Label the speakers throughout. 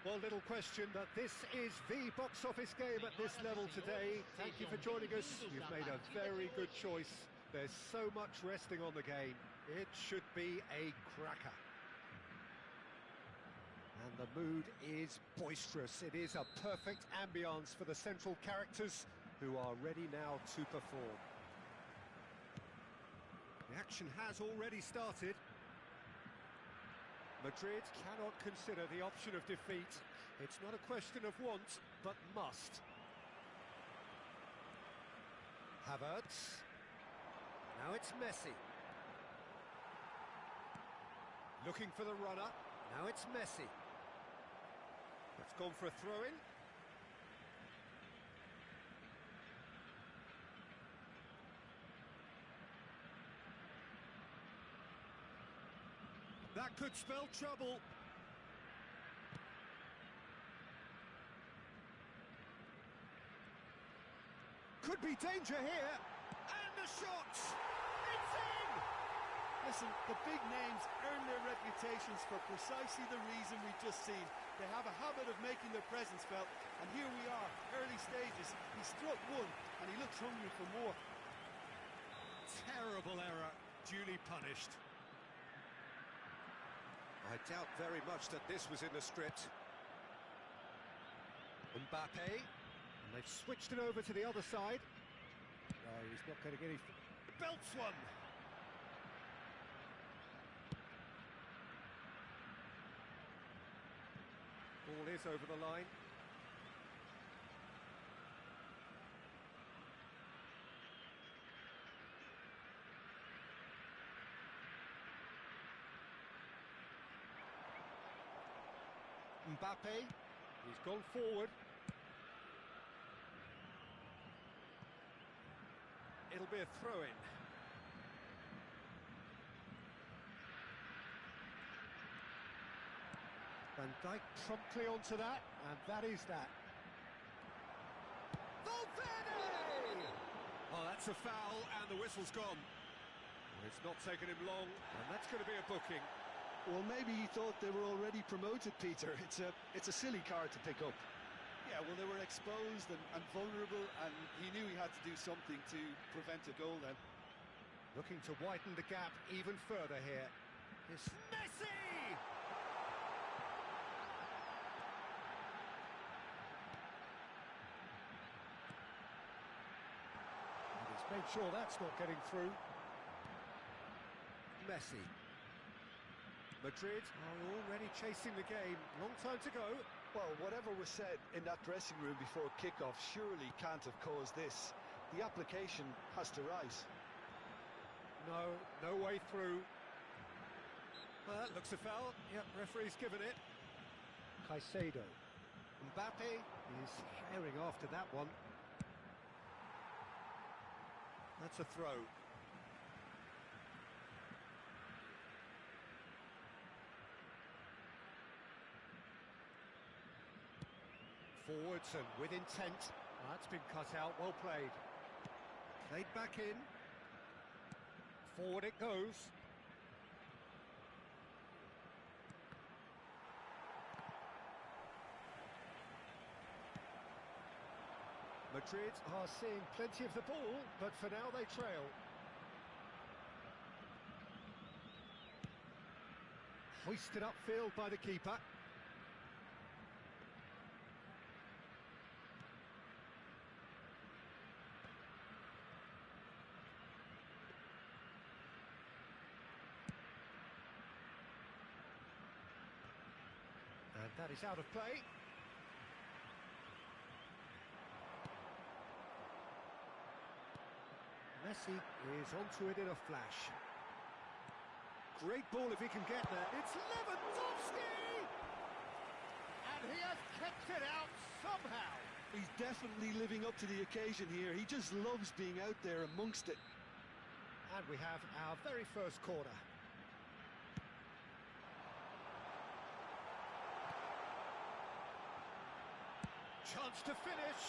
Speaker 1: Well, little question that this is the box office game at this level today. Thank you for joining us. You've made a very good choice. There's so much resting on the game. It should be a cracker. And the mood is boisterous. It is a perfect ambience for the central characters who are ready now to perform. The action has already started. Madrid cannot consider the option of defeat. It's not a question of want, but must. Havertz. Now it's Messi. Looking for the runner. Now it's Messi. It's gone for a throw-in. That could spell trouble. Could be danger here. And the shot! It's in!
Speaker 2: Listen, the big names earn their reputations for precisely the reason we've just seen. They have a habit of making their presence felt, and here we are, early stages. He struck one, and he looks hungry for more.
Speaker 1: Terrible error, duly punished. I doubt very much that this was in the script. Mbappe, and they've switched it over to the other side. No, he's not going to get any... Belts one! Ball is over the line. Mbappe, he's gone forward. It'll be a throw-in. Van Dijk promptly onto that, and that is that. Valverde! Oh, that's a foul, and the whistle's gone. Well, it's not taken him long, and that's going to be a booking.
Speaker 2: Well, maybe he thought they were already promoted, Peter. It's a silly card to pick up. Yeah, well, they were exposed and vulnerable, and he knew he had to do something to prevent a goal then.
Speaker 1: Looking to widen the gap even further here. It's Messi! And he's made sure that's not getting through. Messi. Madrid are already chasing the game. Long time to go.
Speaker 2: Well, whatever was said in that dressing room before kick-off surely can't have caused this. The application has to rise.
Speaker 1: No way through. Well, that looks a foul. Yep, referee's given it. Caicedo. Mbappe is herring after that one. That's a throw. Forwards and with intent. That's been cut out, well played. Played back in. Forward it goes. Madrid are seeing plenty of the ball, but for now they trail. Hoisted upfield by the keeper. And that is out of play. Messi is onto it in a flash. Great ball if he can get there. It's Lewandowski! And he has kept it out somehow.
Speaker 2: He's definitely living up to the occasion here. He just loves being out there amongst it.
Speaker 1: And we have our very first corner. Chance to finish.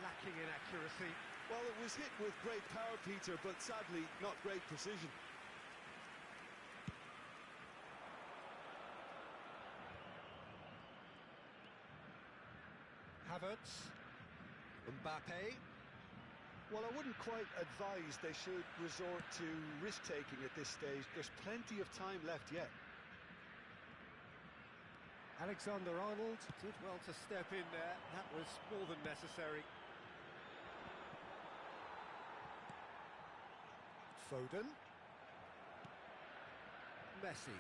Speaker 1: Lacking in accuracy.
Speaker 2: Well, it was hit with great power, Peter, but sadly not great precision.
Speaker 1: chance. Mbappe.
Speaker 2: Well, I wouldn't quite advise they should resort to risk-taking at this stage. There's plenty of time left yet.
Speaker 1: Alexander-Arnold did well to step in there. That was more than necessary. Foden. Messi.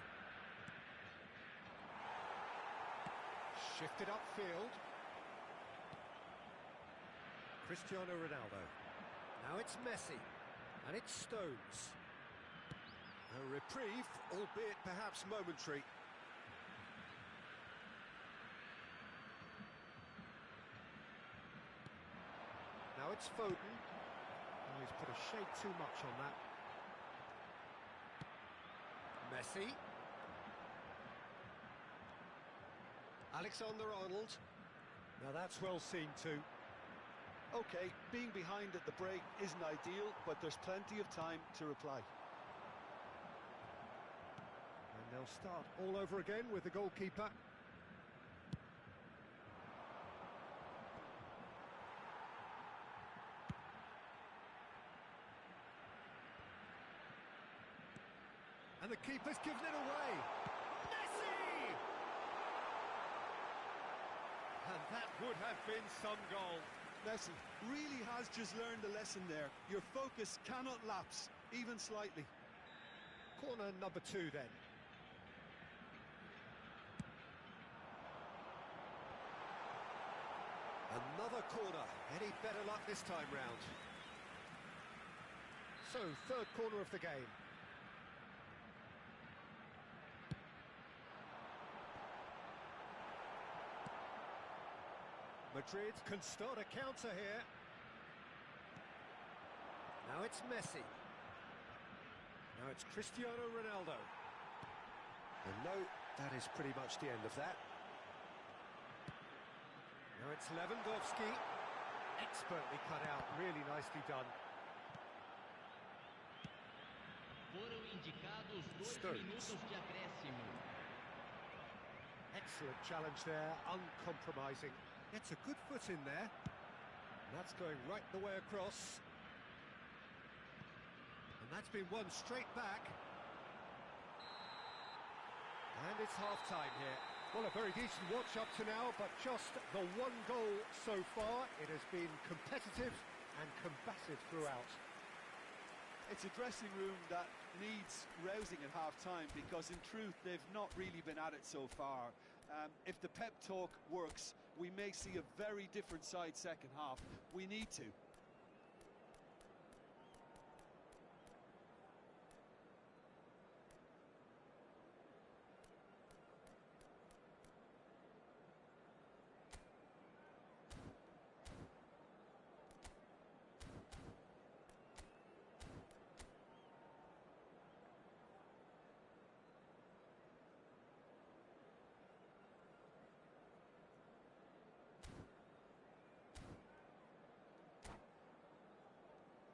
Speaker 1: Shifted upfield. Cristiano Ronaldo. Now it's Messi. And it's Stones. A reprieve, albeit perhaps momentary. Now it's Foden. Oh, he's put a shade too much on that. Messi. Alexander-Arnold. Now that's well seen too.
Speaker 2: Okay, being behind at the break isn't ideal, but there's plenty of time to reply.
Speaker 1: And they'll start all over again with the goalkeeper. And the keeper's given it away. Messi! And that would have been some goal.
Speaker 2: Messi really has just learned a lesson there. Your focus cannot lapse, even slightly.
Speaker 1: Corner number 2 then. Another corner. Any better luck this time round? So, third corner of the game. Madrid can start a counter here. Now it's Messi. Now it's Cristiano Ronaldo. And no, that is pretty much the end of that. Now it's Lewandowski. Expertly cut out, really nicely done.
Speaker 3: Foram indicados 2
Speaker 1: Stones.
Speaker 3: minutos de acréscimo.
Speaker 1: Excellent challenge there, uncompromising. Gets a good foot in there. And that's going right the way across. And that's been won straight back. And it's half-time here. Well, a very decent watch up to now, but just the one goal so far. It has been competitive and combative throughout.
Speaker 2: It's a dressing room that needs rousing at half-time because, in truth, they've not really been at it so far. If the pep talk works, we may see a very different side second half. We need to.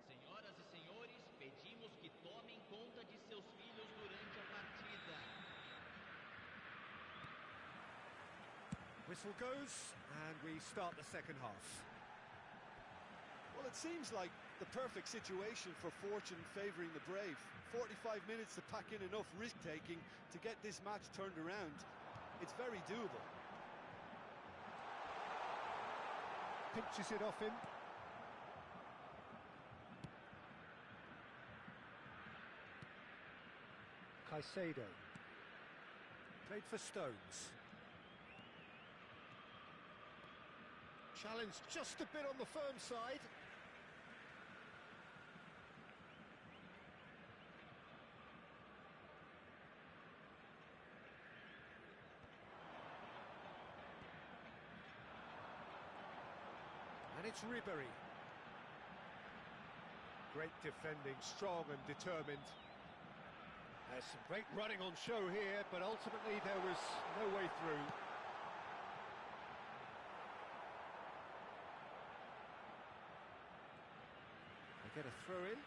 Speaker 3: Senhoras e senhores, pedimos que tomem conta de seus filhos durante a partida.
Speaker 1: Whistle goes, and we start the second half.
Speaker 2: Well, it seems like the perfect situation for fortune favouring the brave. 45 minutes to pack in enough risk-taking to get this match turned around. It's very doable.
Speaker 1: Pinches it off him. Caicedo. Played for Stones. Challenged just a bit on the firm side. And it's Ribery. Great defending, strong and determined. There's some great running on show here, but ultimately there was no way through. They get a throw in.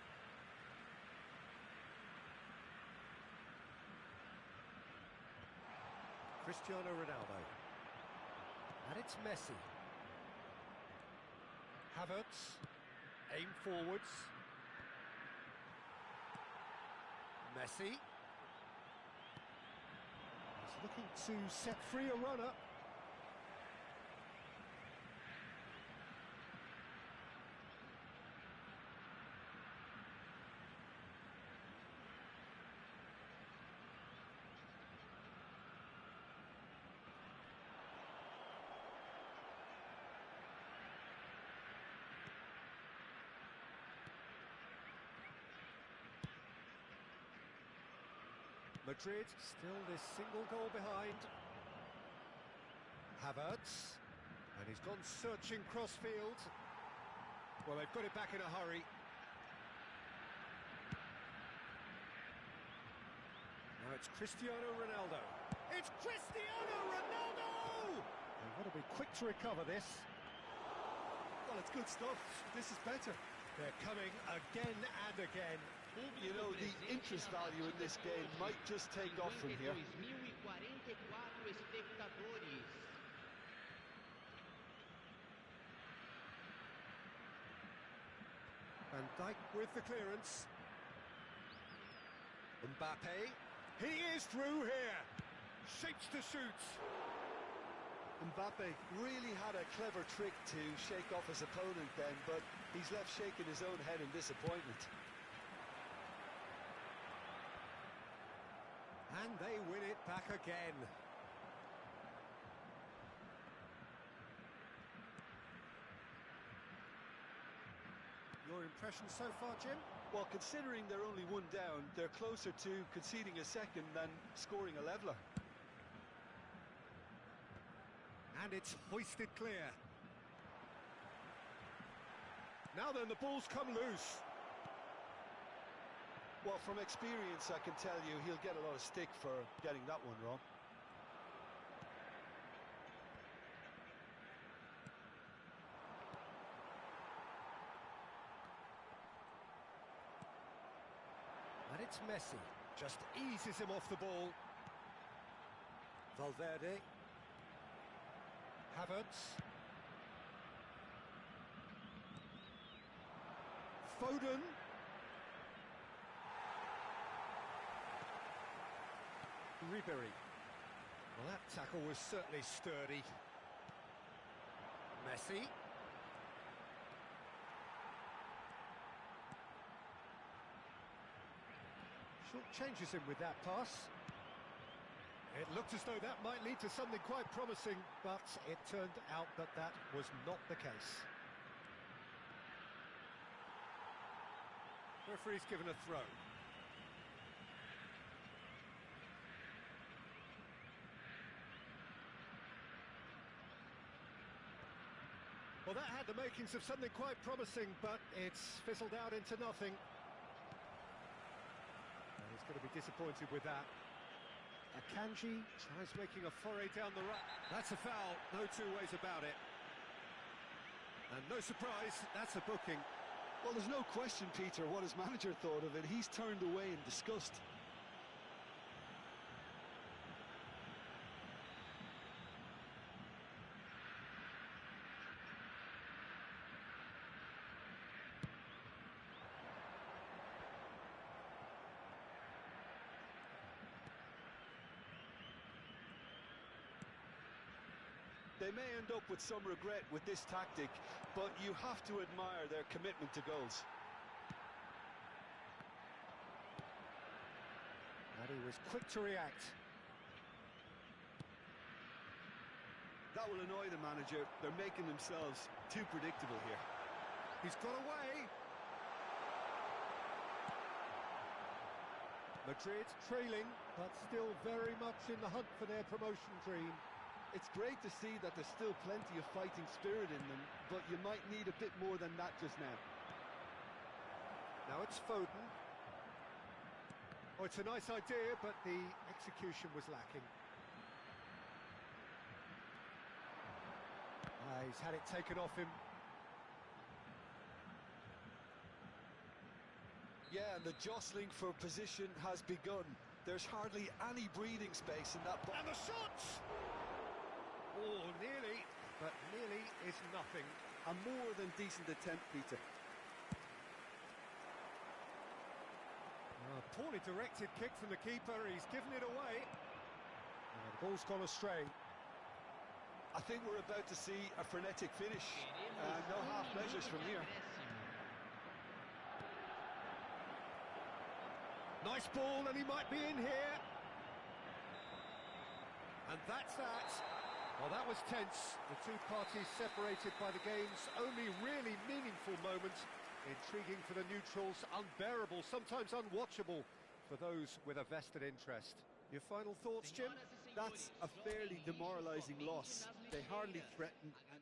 Speaker 1: Cristiano Ronaldo. And it's Messi. Havertz, aim forwards. Messi. He's looking to set free a runner. Madrid still this single goal behind. Havertz, and he's gone searching crossfield. Well, they've got it back in a hurry. Now it's Cristiano Ronaldo. It's Cristiano Ronaldo! They've got to be quick to recover this.
Speaker 2: Well, it's good stuff. This is better.
Speaker 1: They're coming again and again.
Speaker 2: You know, the interest value in this game might just take off from here.
Speaker 3: 52.044 espectadores.
Speaker 1: Van Dijk with the clearance. Mbappe. He is through here. Shapes to shoot.
Speaker 2: Mbappe really had a clever trick to shake off his opponent then, but he's left shaking his own head in disappointment.
Speaker 1: And they win it back again. Your impression so far, Jim?
Speaker 2: Well, considering they're only one down, they're closer to conceding a second than scoring a leveller.
Speaker 1: And it's hoisted clear. Now then, the ball's come loose.
Speaker 2: Well, from experience, I can tell you he'll get a lot of stick for getting that one wrong.
Speaker 1: And it's Messi. Just eases him off the ball. Valverde. Havertz. Foden. Ribery. Well, that tackle was certainly sturdy. Messi. Short changes him with that pass. It looked as though that might lead to something quite promising, but it turned out that that was not the case. Referee's given a throw. Well, that had the makings of something quite promising, but it's fizzled out into nothing. And he's going to be disappointed with that. Akanji tries making a foray down the right. That's a foul, no two ways about it. And no surprise, that's a booking.
Speaker 2: Well, there's no question, Peter, what his manager thought of it. He's turned away in disgust. They may end up with some regret with this tactic, but you have to admire their commitment to goals.
Speaker 1: And he was quick to react.
Speaker 2: That will annoy the manager. They're making themselves too predictable here.
Speaker 1: He's got away. Madrid trailing, but still very much in the hunt for their promotion dream.
Speaker 2: It's great to see that there's still plenty of fighting spirit in them, but you might need a bit more than that just now.
Speaker 1: Now it's Foden. Oh, it's a nice idea, but the execution was lacking. He's had it taken off him.
Speaker 2: Yeah, and the jostling for position has begun. There's hardly any breathing space in that box.
Speaker 1: And the shots! Oh, nearly, but nearly is nothing.
Speaker 2: A more than decent attempt, Peter.
Speaker 1: Poorly directed kick from the keeper, he's given it away. The ball's gone astray.
Speaker 2: I think we're about to see a frenetic finish. No half measures from here.
Speaker 1: Nice ball, and he might be in here. And that's that. Well, that was tense. The two parties separated by the game's only really meaningful moment. Intriguing for the neutrals, unbearable, sometimes unwatchable for those with a vested interest. Your final thoughts, Jim?
Speaker 2: That's a fairly demoralising loss. They hardly threatened and...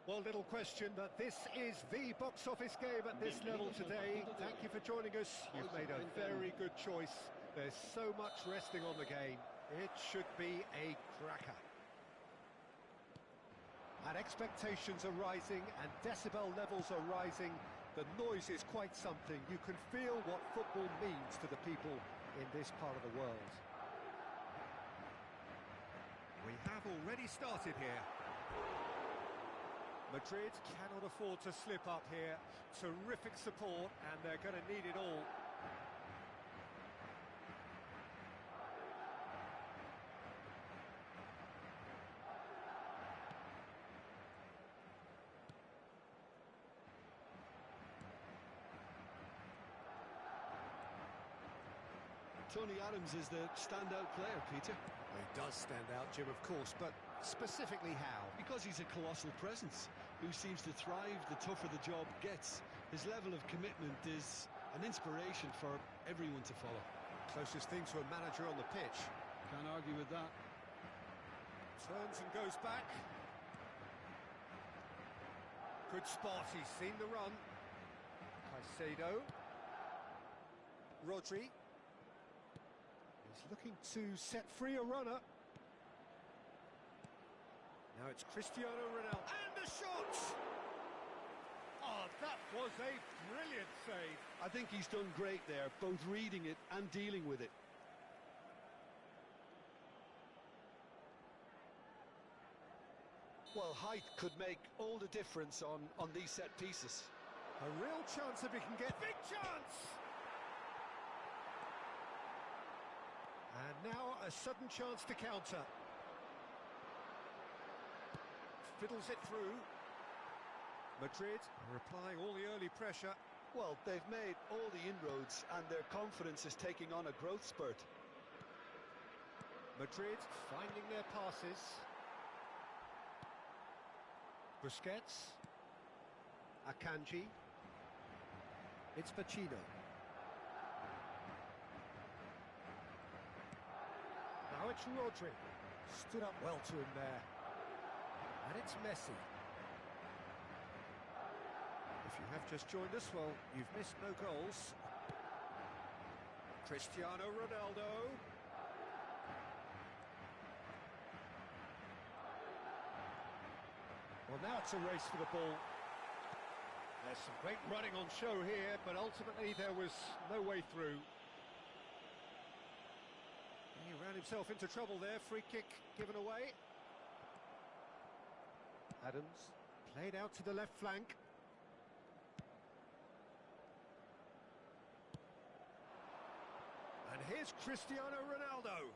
Speaker 1: Well, little question that this is the box office game at this level today. Thank you for joining us. You've made a very good choice. There's so much resting on the game. It should be a cracker. And expectations are rising and decibel levels are rising. The noise is quite something. You can feel what football means to the people in this part of the world. We have already started here. Madrid cannot afford to slip up here. Terrific support, and they're going to need it all.
Speaker 2: Tony Adams is the standout player, Peter.
Speaker 1: Well, he does stand out, Jim, of course, but specifically how?
Speaker 2: Because he's a colossal presence who seems to thrive the tougher the job gets. His level of commitment is an inspiration for everyone to follow.
Speaker 1: Closest thing to a manager on the pitch.
Speaker 2: Can't argue with that.
Speaker 1: Turns and goes back. Good spot, he's seen the run. Caicedo. Rodri. He's looking to set free a runner. Now it's Cristiano Ronaldo. And the shot! Oh, that was a brilliant save.
Speaker 2: I think he's done great there, both reading it and dealing with it. Well, height could make all the difference on these set pieces.
Speaker 1: A real chance if he can get... Big chance! And now a sudden chance to counter. Fiddles it through. Madrid are applying all the early pressure.
Speaker 2: Well, they've made all the inroads and their confidence is taking on a growth spurt.
Speaker 1: Madrid finding their passes. Busquets. Akanji. It's Pacino. Now it's Rodri. Stood up well to him there. And it's Messi. If you have just joined us, well, you've missed no goals. Cristiano Ronaldo. Well, now it's a race for the ball. There's some great running on show here, but ultimately there was no way through. He ran himself into trouble there. Free kick given away. Adams played out to the left flank. And here's Cristiano Ronaldo.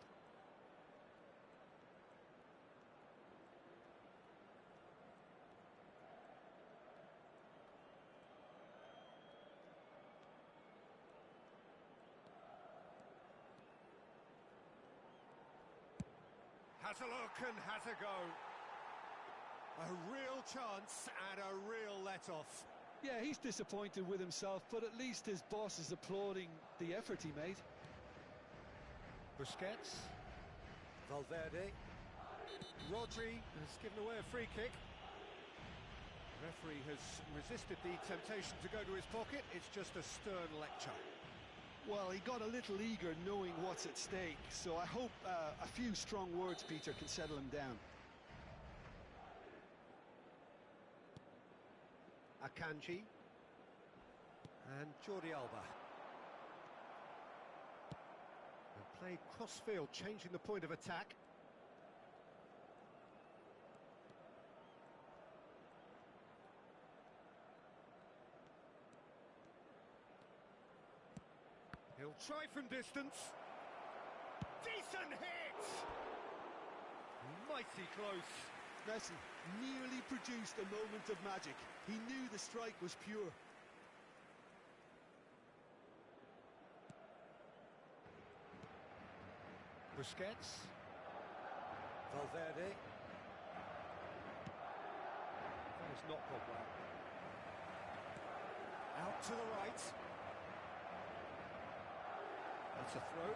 Speaker 1: Has a look and has a go. A real chance and a real let-off.
Speaker 2: Yeah, he's disappointed with himself, but at least his boss is applauding the effort he made.
Speaker 1: Busquets. Valverde. Rodri has given away a free kick. The referee has resisted the temptation to go to his pocket. It's just a stern lecture.
Speaker 2: Well, he got a little eager knowing what's at stake, so I hope a few strong words, Peter, can settle him down.
Speaker 1: Akanji. And Jordi Alba. And played cross-field, changing the point of attack. He'll try from distance. Decent hit! Mighty close.
Speaker 2: Messi nearly produced a moment of magic. He knew the strike was pure.
Speaker 1: Busquets. Valverde. That has not gone well. Out to the right. That's a throw.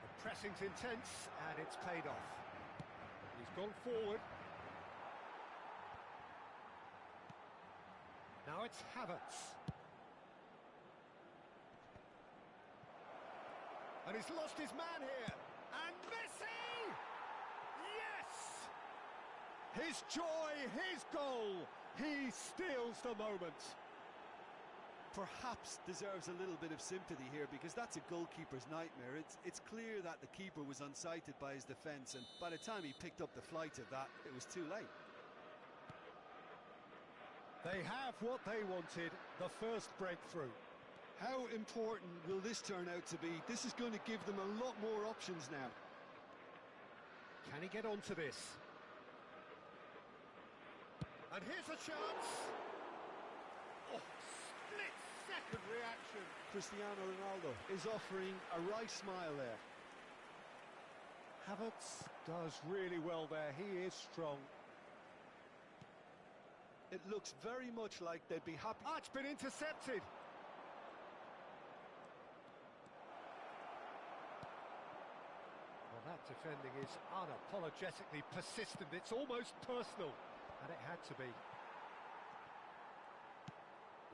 Speaker 1: The pressing's intense and it's paid off. He's gone forward. Now it's Havertz. And he's lost his man here. And Messi! Yes! His joy, his goal. He steals the moment.
Speaker 2: Perhaps deserves a little bit of sympathy here, because that's a goalkeeper's nightmare. It's clear that the keeper was unsighted by his defence, and by the time he picked up the flight of that, it was too late.
Speaker 1: They have what they wanted, the first breakthrough.
Speaker 2: How important will this turn out to be? This is going to give them a lot more options now.
Speaker 1: Can he get onto this? And here's a chance. Oh, split-second reaction.
Speaker 2: Cristiano Ronaldo is offering a right smile there.
Speaker 1: Havertz does really well there. He is strong.
Speaker 2: It looks very much like they'd be happy.
Speaker 1: Ah, it's been intercepted. Well, that defending is unapologetically persistent. It's almost personal. And it had to be.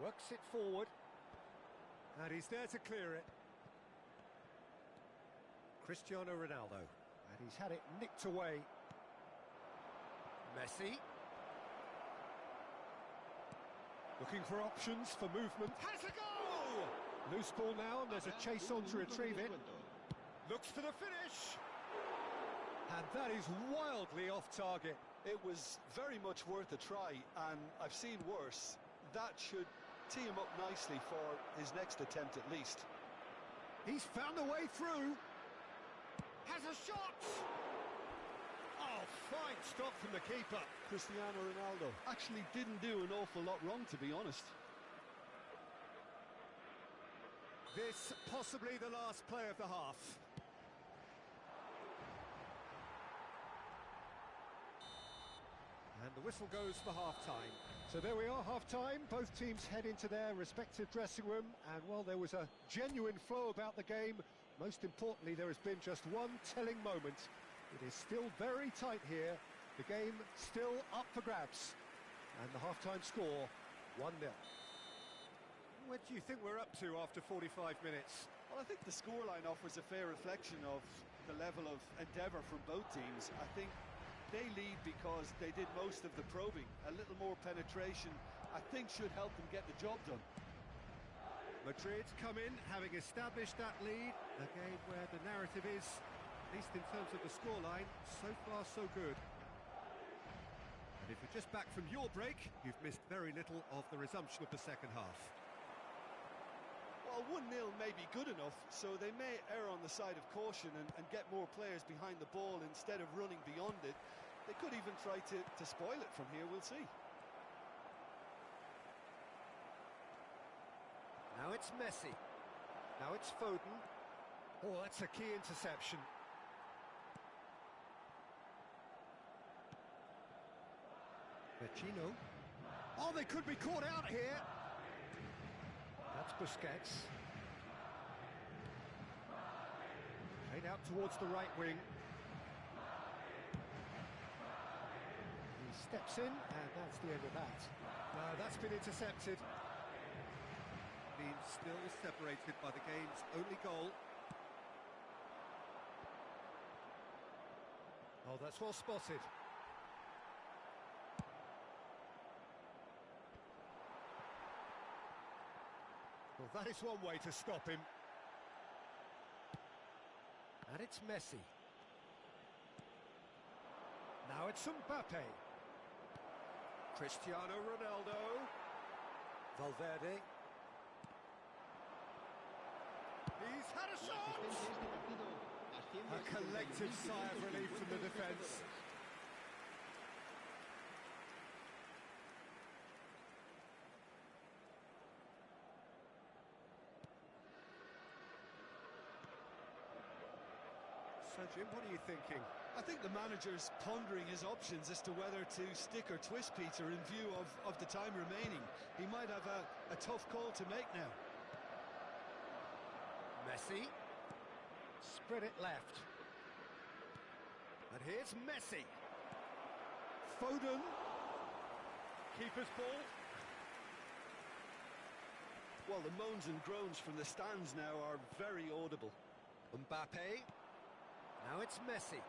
Speaker 1: Works it forward. And he's there to clear it. Cristiano Ronaldo. And he's had it nicked away. Messi. Looking for options for movement. Has a goal! Loose ball now, and there's a chase on to retrieve it. Looks for the finish. And that is wildly off target.
Speaker 2: It was very much worth a try, and I've seen worse. That should tee him up nicely for his next attempt at least.
Speaker 1: He's found a way through. Has a shot! Oh, fine stop from the keeper.
Speaker 2: Cristiano Ronaldo actually didn't do an awful lot wrong, to be honest.
Speaker 1: This possibly the last play of the half. And the whistle goes for half-time. So there we are, half-time. Both teams head into their respective dressing room. And while there was a genuine flow about the game, most importantly, there has been just one telling moment. It is still very tight here. The game still up for grabs. And the half-time score, 1-0. What do you think we're up to after 45 minutes?
Speaker 2: Well, I think the scoreline offers a fair reflection of the level of endeavour from both teams. I think they lead because they did most of the probing. A little more penetration, I think, should help them get the job done.
Speaker 1: Madrid come in, having established that lead. A game where the narrative is, at least in terms of the scoreline, so far so good. And if you're just back from your break, you've missed very little of the resumption of the second half.
Speaker 2: Well, 1-0 may be good enough, so they may err on the side of caution and get more players behind the ball instead of running beyond it. They could even try to spoil it from here, we'll see.
Speaker 1: Now it's Messi. Now it's Foden. Oh, that's a key interception. Vecino. Oh, they could be caught out here. That's Busquets. Played out towards the right wing. He steps in, and that's the end of that. No, that's been intercepted. Being still separated by the game's only goal. Oh, that's well spotted. Well, that is one way to stop him. And it's Messi. Now it's Mbappe. Cristiano Ronaldo. Valverde. He's had a shot! A collective sigh of relief from the defence. So, Jim, what are you thinking?
Speaker 2: I think the manager's pondering his options as to whether to stick or twist Peter in view of the time remaining. He might have a tough call to make now.
Speaker 1: Messi. Spread it left. And here's Messi. Foden. Keeper's ball.
Speaker 2: Well, the moans and groans from the stands now are very audible.
Speaker 1: Mbappe. Now it's Messi.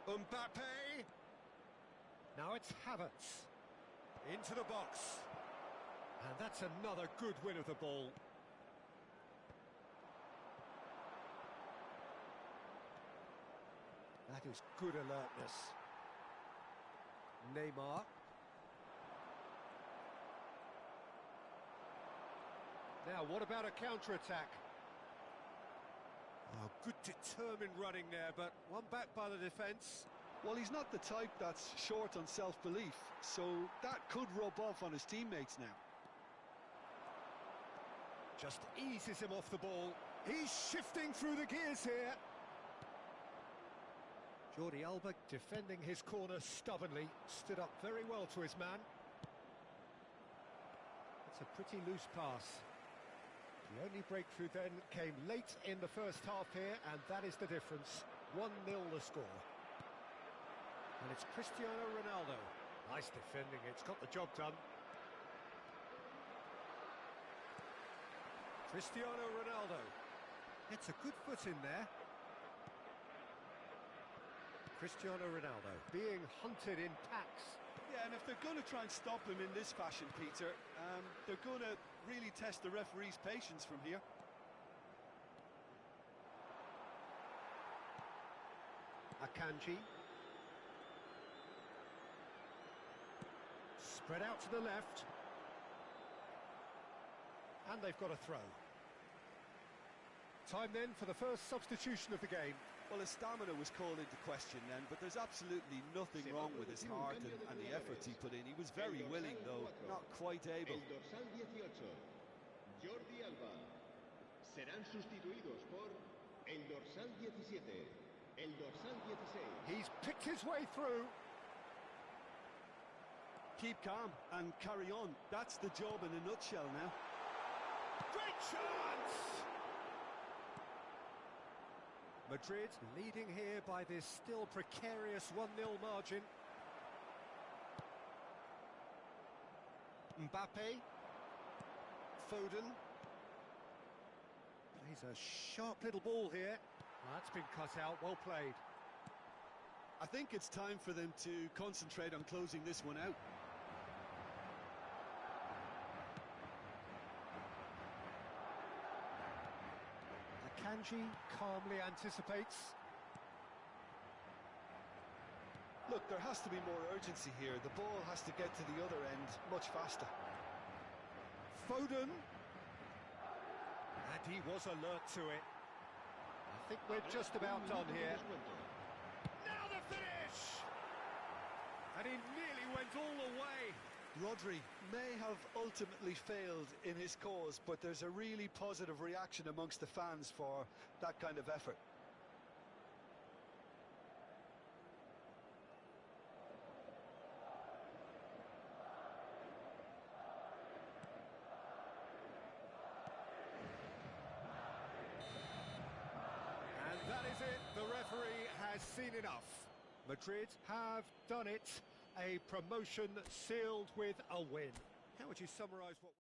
Speaker 1: Mbappe. Now it's Havertz. Into the box. And that's another good win of the ball. That is good alertness. Neymar. Now, what about a counter-attack? Oh, good determined running there, but one back by the defence.
Speaker 2: Well, he's not the type that's short on self-belief, so that could rub off on his teammates now.
Speaker 1: Just eases him off the ball. He's shifting through the gears here. Jordi Alba defending his corner stubbornly, stood up very well to his man. It's a pretty loose pass. The only breakthrough then came late in the first half here, and that is the difference. 1-0 the score. And it's Cristiano Ronaldo. Nice defending, it's got the job done. Cristiano Ronaldo. It's a good foot in there. Cristiano Ronaldo being hunted in packs.
Speaker 2: Yeah, and if they're going to try and stop him in this fashion, Peter, they're going to really test the referee's patience from here.
Speaker 1: Akanji. Spread out to the left. And they've got a throw. Time then for the first substitution of the game.
Speaker 2: Well, his stamina was called into question then, but there's absolutely nothing wrong with his heart and the efforts he put in. He was very willing, though not quite able.
Speaker 4: El dorsal 18, Jordi Alba. Serán sustituidos por el dorsal 17, el dorsal 16.
Speaker 1: He's picked his way through.
Speaker 2: Keep calm and carry on. That's the job in a nutshell now.
Speaker 1: Great chance! Madrid leading here by this still precarious 1-0 margin. Mbappe. Foden. He's a sharp little ball here. That's been cut out, well played.
Speaker 2: I think it's time for them to concentrate on closing this one out.
Speaker 1: Akanji calmly anticipates.
Speaker 2: Look, there has to be more urgency here. The ball has to get to the other end much faster.
Speaker 1: Foden. And he was alert to it. I think we're just about done here. Now the finish! And he nearly went all the way.
Speaker 2: Rodri may have ultimately failed in his cause, but there's a really positive reaction amongst the fans for that kind of effort.
Speaker 1: And that is it. The referee has seen enough. Madrid have done it. A promotion sealed with a win. How would you summarise what...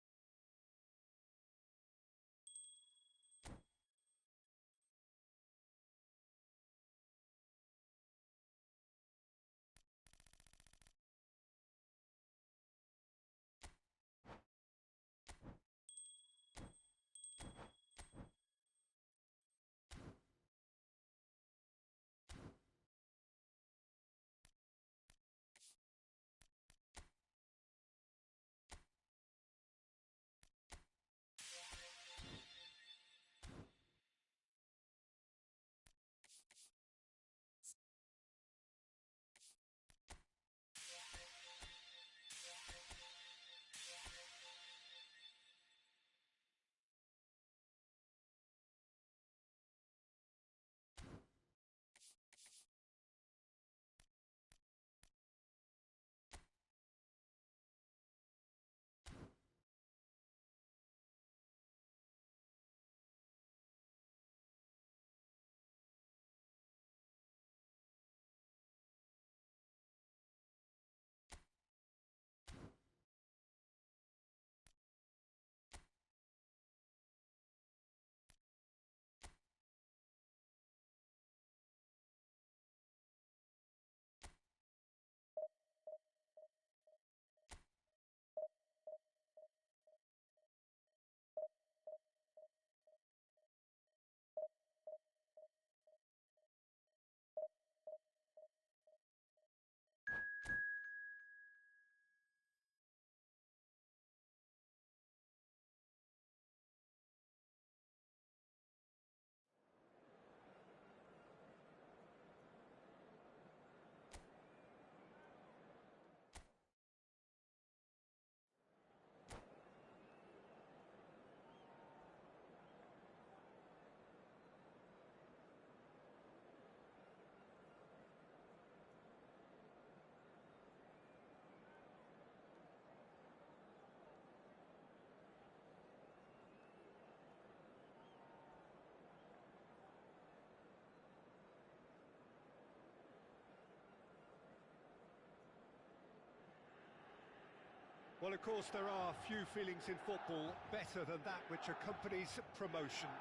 Speaker 1: Well, of course, there are few feelings in football better than that which accompanies promotion.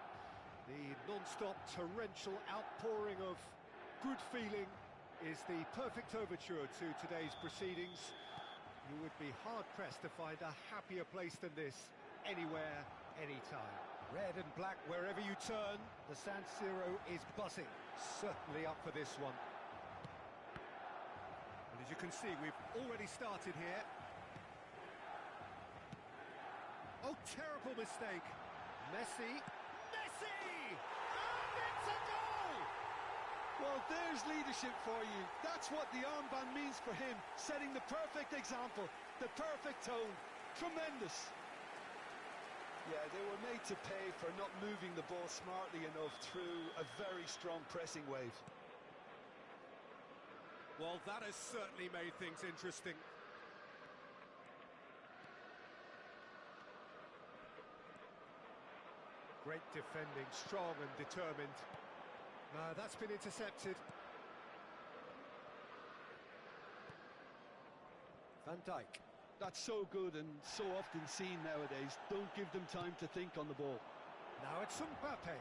Speaker 1: The non-stop torrential outpouring of good feeling is the perfect overture to today's proceedings. You would be hard-pressed to find a happier place than this, anywhere, anytime. Red and black wherever you turn, the San Siro is buzzing. Certainly up for this one. And as you can see, we've already started here. Oh, terrible mistake. Messi. Messi! And it's a goal!
Speaker 2: Well, there's leadership for you. That's what the armband means for him, setting the perfect example, the perfect tone. Tremendous. Yeah, they were made to pay for not moving the ball smartly enough through a very strong pressing wave.
Speaker 1: Well, that has certainly made things interesting. Great defending, strong and determined. No, that's been intercepted. Van Dijk.
Speaker 2: That's so good and so often seen nowadays. Don't give them time to think on the ball.
Speaker 1: Now it's Mbappe.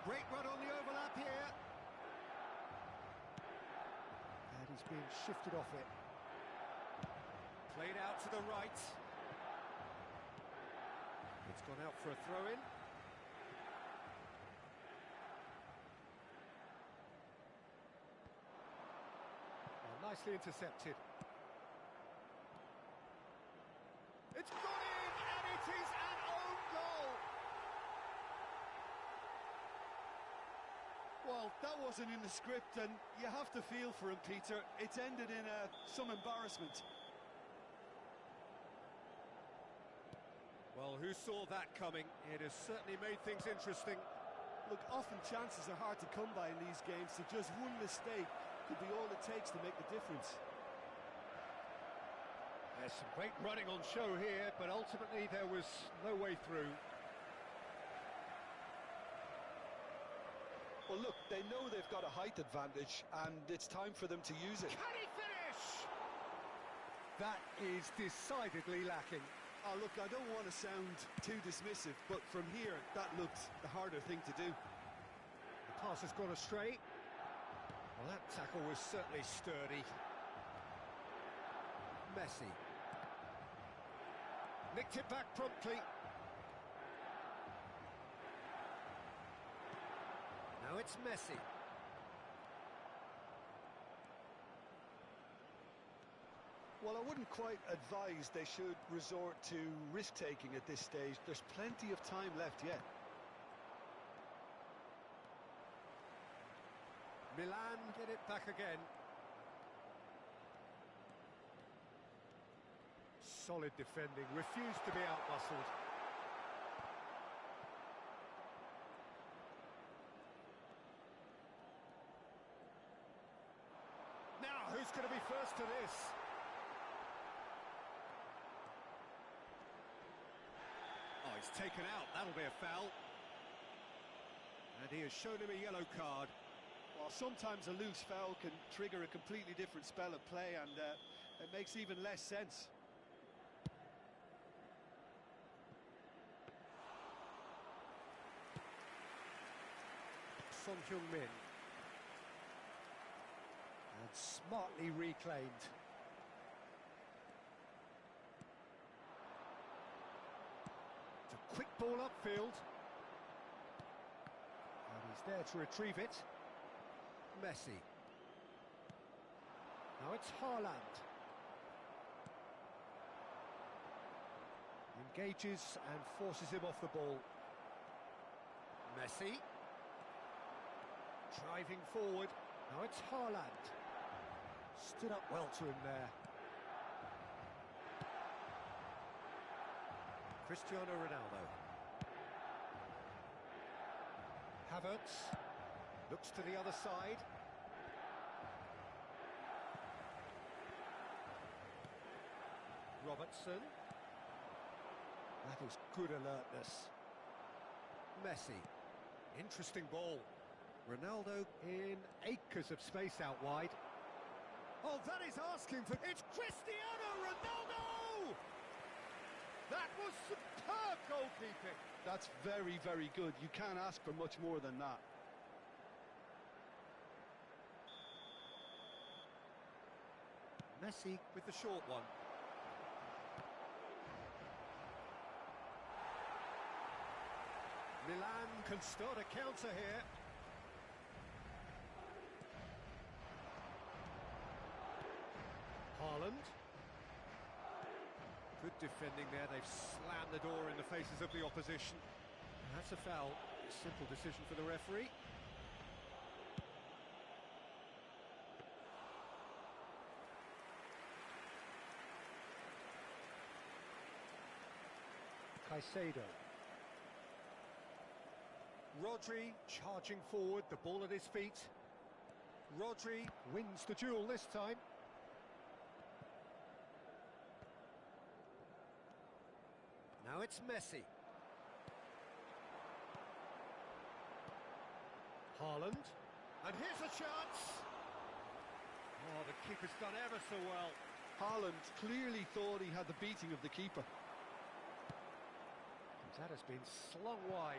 Speaker 1: Great run on the overlap here. And he's being shifted off it. Played out to the right. It's gone out for a throw-in. Oh, nicely intercepted. It's gone in, and it is an own goal.
Speaker 2: Well, that wasn't in the script, and you have to feel for him, Peter. It's ended in some embarrassment.
Speaker 1: Well, who saw that coming? It has certainly made things interesting.
Speaker 2: Look, often chances are hard to come by in these games, so just one mistake could be all it takes to make the difference.
Speaker 1: There's some great running on show here, but ultimately there was no way through.
Speaker 2: Well, look, they know they've got a height advantage, and it's time for them to use it.
Speaker 1: Can he finish? That is decidedly lacking.
Speaker 2: Oh, look, I don't want to sound too dismissive, but from here, that looked the harder thing to do.
Speaker 1: The pass has gone astray. Well, that tackle was certainly sturdy. Messi. Nicked it back promptly. Now it's Messi.
Speaker 2: Well, I wouldn't quite advise they should resort to risk-taking at this stage. There's plenty of time left yet.
Speaker 1: Milan get it back again. Solid defending, refused to be outmuscled. Now, who's going to be first to this? Oh, he's taken out. That'll be a foul. And he has shown him a yellow card.
Speaker 2: Well, sometimes a loose foul can trigger a completely different spell of play, and it makes even less sense.
Speaker 1: Son Heung-min. And smartly reclaimed. It's a quick ball upfield. And he's there to retrieve it. Messi. Now it's Haaland. Engages and forces him off the ball. Messi. Driving forward. Now it's Haaland. Stood up well to him there. Cristiano Ronaldo. Havertz. Looks to the other side. Robertson. That is good alertness. Messi. Interesting ball. Ronaldo in acres of space out wide. Oh, that is asking for... It's Cristiano Ronaldo! That was superb goalkeeping.
Speaker 2: That's very, very good. You can't ask for much more than that.
Speaker 1: Messi with the short one. Milan can start a counter here. Haaland. Good defending there. They've slammed the door in the faces of the opposition. That's a foul. Simple decision for the referee. Caicedo. Rodri charging forward, the ball at his feet. Rodri wins the duel this time. Now it's Messi. Haaland. And here's a chance. Oh, the keeper's done ever so well.
Speaker 2: Haaland clearly thought he had the beating of the keeper.
Speaker 1: That has been slung wide.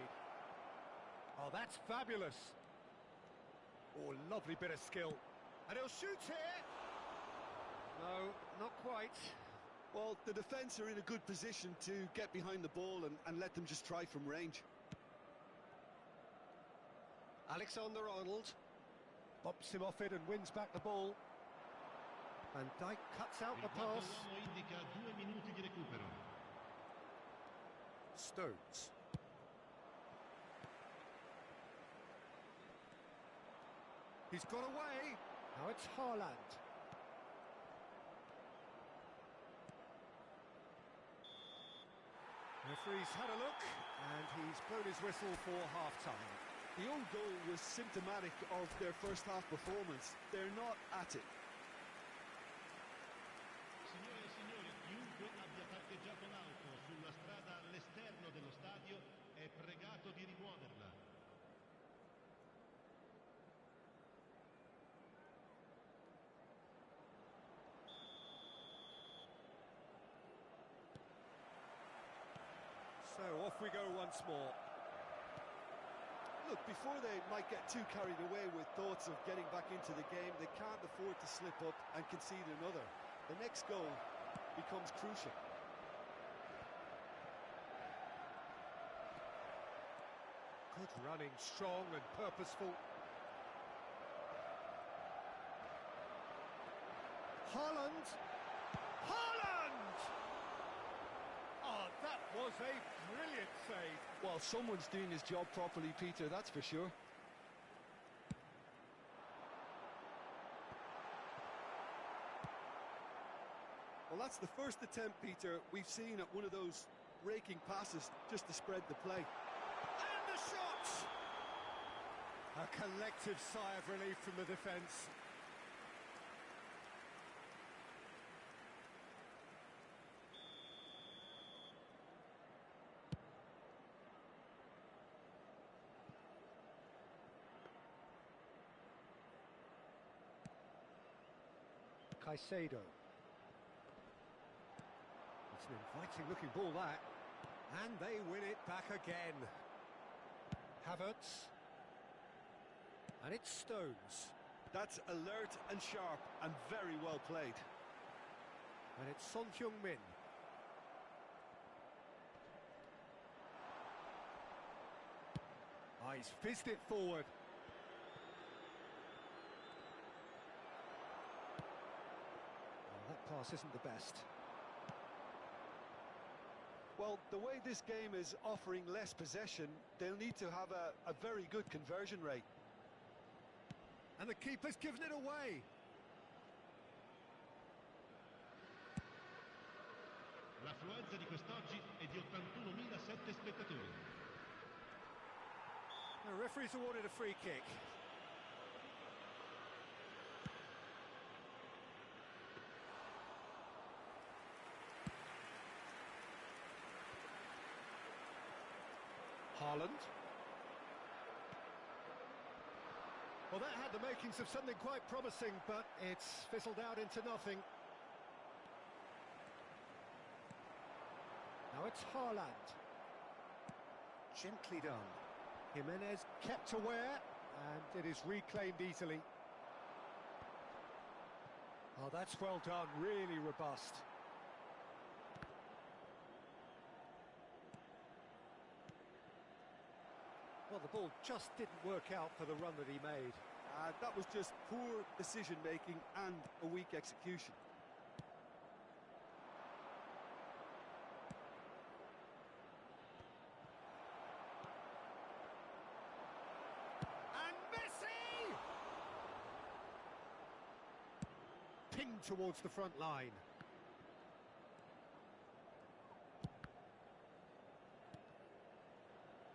Speaker 1: Oh, that's fabulous. Oh, lovely bit of skill. And he'll shoot here. No, not quite.
Speaker 2: Well, the defence are in a good position to get behind the ball and let them just try from range.
Speaker 1: Alexander-Arnold bumps him off it and wins back the ball. Van Dijk cuts out the pass.
Speaker 5: Indica 2 minuti di recupero.
Speaker 1: Stones. He's got away. Now it's Haaland. Referee's had a look, and he's blown his whistle for half-time.
Speaker 2: The own goal was symptomatic of their first half performance. They're not at it.
Speaker 5: Signore e signori, chiunque abbia parcheggiato l'auto sulla strada all'esterno dello stadio è pregato di rimuoverla.
Speaker 1: So off we go once more.
Speaker 2: Look, before they might get too carried away with thoughts of getting back into the game, they can't afford to slip up and concede another. The next goal becomes crucial.
Speaker 1: Good running, strong and purposeful. Haaland! Haaland! Oh, that was a brilliant save.
Speaker 2: Well, someone's doing his job properly, Peter, that's for sure. Well, that's the first attempt, Peter, we've seen at one of those raking passes just to spread the play.
Speaker 1: And the shot! A collective sigh of relief from the defence. Caicedo. It's an inviting looking ball, that. And they win it back again. Havertz. And it's Stones.
Speaker 2: That's alert and sharp and very well played.
Speaker 1: And it's Son Heung-min. Ah, he's fizzed it forward. That pass isn't the best.
Speaker 2: Well, the way this game is offering less possession, they'll need to have a very good conversion rate.
Speaker 1: And the keeper's given it away.
Speaker 5: L'affluenza di quest'oggi è di 81.007 spettatori.
Speaker 1: The referee's awarded a free kick. Haaland. Well, that had the makings of something quite promising, but it's fizzled out into nothing. Now it's Haaland. Gently done. Jimenez kept aware, and it is reclaimed easily. Oh, that's well done, really robust. Well, the ball just didn't work out for the run that he made.
Speaker 2: That was just poor decision-making and a weak execution.
Speaker 1: And Messi! Pinged towards the front line.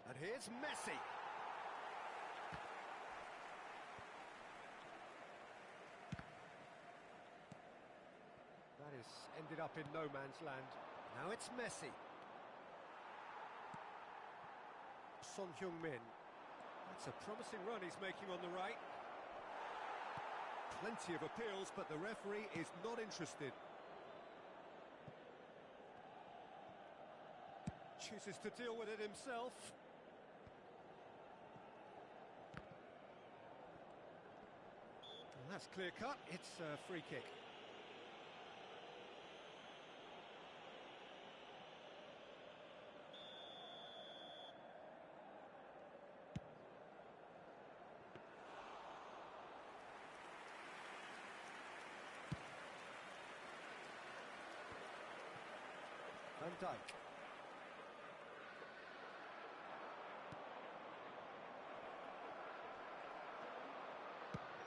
Speaker 1: And here's Messi. That has ended up in no man's land. Now it's Messi. Son Heung-min. That's a promising run he's making on the right. Plenty of appeals, but the referee is not interested. Chooses to deal with it himself. And that's clear cut. It's a free kick. Van Dijk.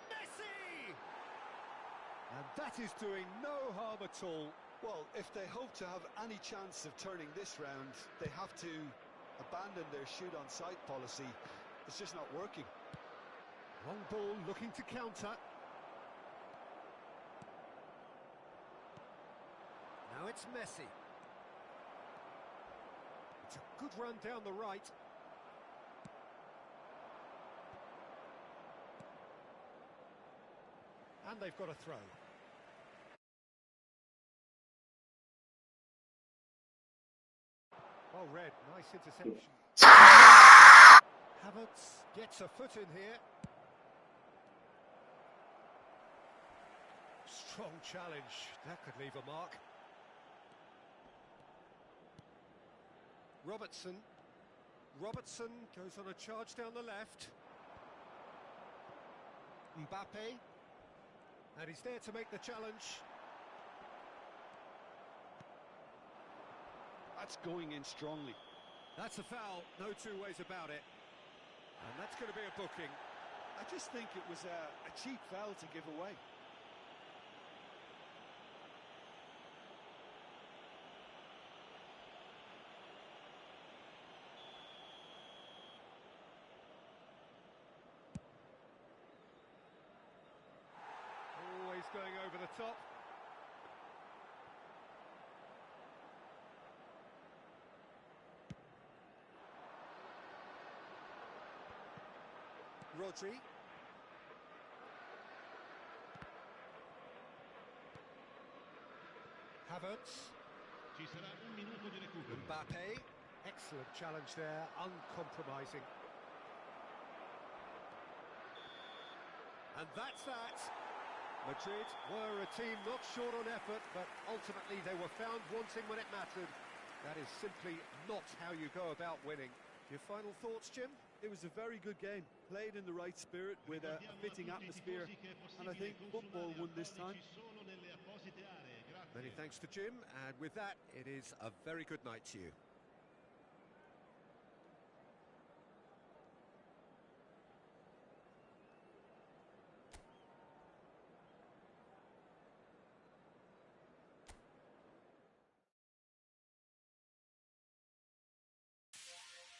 Speaker 1: Messi! And that is doing no harm at all.
Speaker 2: Well, if they hope to have any chance of turning this round, they have to abandon their shoot-on-sight policy. It's just not working.
Speaker 1: Long ball looking to counter. Now it's Messi. It's a good run down the right. And they've got a throw. Well read, nice interception. Havertz gets a foot in here. Strong challenge, that could leave a mark. Robertson goes on a charge down the left. Mbappe, and he's there to make the challenge.
Speaker 2: That's going in strongly.
Speaker 1: That's a foul, no two ways about it. And that's going to be a booking.
Speaker 2: I just think it was a cheap foul to give away.
Speaker 1: Always going over the top. Rodri. Havertz.
Speaker 5: Ci sarà un minuto di recupero.
Speaker 1: Mbappe. Excellent challenge there, uncompromising. And that's that. Madrid were a team not short on effort, but ultimately they were found wanting when it mattered. That is simply not how you go about winning. Your final thoughts, Jim?
Speaker 2: It was a very good game, played in the right spirit with a fitting atmosphere, and I think football won this time.
Speaker 1: Many thanks to Jim, and with that, it is a very good night to you.